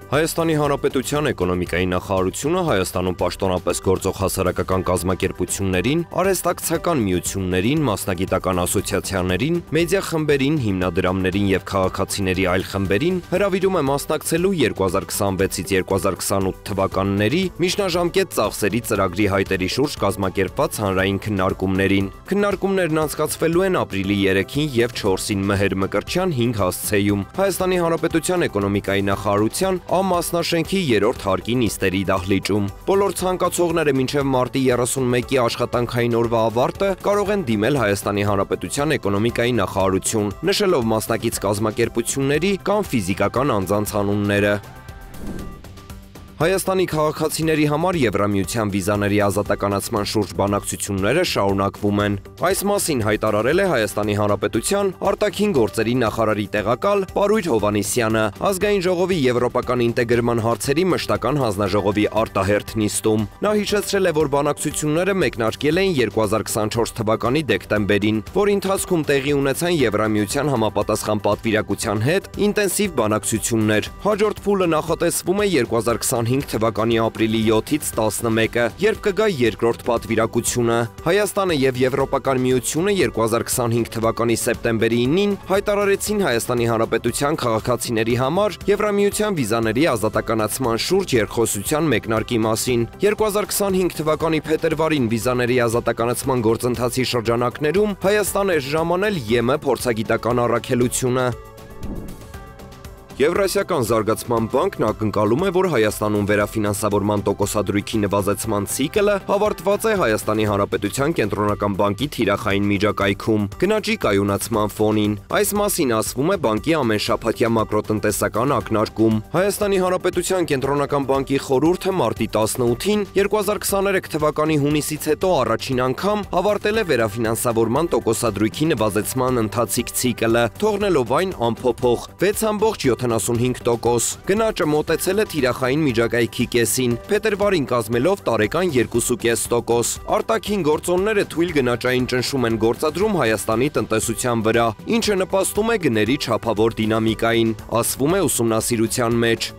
Հայաստանի Հանրապետության էկոնոմիկայի նախարարությունը Հայաստանում պաշտոնապես գործող հասարակական կազմակերպություններին, արհեստակցական միություններին, մասնագիտական ասոցիացիաներին, մեդիա խմբերին, հիմնադրամներին եւ քաղաքացիների այլ խմբերին հրավիրում է մասնակցելու 2026-ից 2028 թվականների միջնաժամկետ ծախսերի ծրագրի հայտերի շուրջ կազմակերպված հանրային քննարկումներին։ Քննարկումներն անցկացվելու են ապրիլի 3-ին եւ 4-ին Մհեր Մկրտչյան 5 հասցեում։ Հայաստանի Հանրապետության էկոնոմիկայի նախարարության մասնաշենքի 3-րդ հարկի նիստերի դահլիճում։ Բոլոր ցանկացողները մինչև մարտի 31-ի աշխատանքային օրվա ավարտը կարող են դիմել Հայաստանի Հանրապետության էկոնոմիկայի նախարարություն, նշելով մասնակից կազմակերպությունների կամ ֆիզիկական անձանց անունները։ Հայաստանի քաղաքացիների համար Եվրամիության վիզաների ազատականացման շուրջ բանակցությունները շարունակվում են։ Այս մասին հայտարարել է Հայաստանի Հանրապետության արտաքին գործերի նախարարի տեղակալ Պարույր Հովհաննիսյանը ազգային ժողովի եվրոպական ինտեգրման հարցերի մշտական հանձնաժողովի արտահերթ նիստում։ Նա հիշեցրել է, որ բանակցությունները մեկնարկել էին 2024 թվականի դեկտեմբերին, որի ընթացքում տեղի ունեցան Եվրամիության համապատասխան պատվիրակության հետ ինտենսիվ բանակցություններ։ Հաջորդ փուլը նախատեսվում է 2025 թվականի ապրիլի 7-ից 11-ը, երբ կգա երկրորդ պատվիրակությունը։ Հայաստանը եւ Եվրոպական միությունը 2025 թվականի սեպտեմբերի 9-ին հայտարարեցին Հայաստանի Հանրապետության քաղաքացիների համար Եվրամիության վիզաների ազատականացման շուրջ երկխոսության մեկնարկի մասին։ 2025 թվականի փետրվարին վիզաների ազատականացման գործընթացի շրջանակներում Հայաստան էր ժամանել ԵՄ փորձագիտական առաքելությունը։ Եվրասիական զարգացման բանկն ակնկալում է, որ Հայաստանում վերաֆինանսավորման տոկոսադրույքի նվազեցման ցիկլը ավարտված է Հայաստանի Հանրապետության կենտրոնական բանկի թիրախային միջակայքում գնաճի կայունացման ֆոնին։ Այս մասին ասվում է բանկի ամենշաբաթյա մակրոտնտեսական ակնարկում։ Հայաստանի Հանրապետության կենտրոնական բանկի խորհուրդը մարտի 18-ին 2023 թվականի հունիսից հետո առաջին անգամ ավարտել է վերաֆինանսավորման տոկոսադրույքի նվազեցման ընթացիկ ցիկլը, թողնելով այն անփոփոխ 6.75%։ Գնաճը մոտեցել է թիրախային միջակայքի կեսին, փետրվարին կազմելով տարեկան 2.5%։ Արտաքին գործոնները թույլ գնաճային ճնշում են գործադրում Հայաստանի տնտեսության վրա, ինչը նպաստում է գների չափավոր դինամիկային, ասվում է ուսումնասիրության մեջ։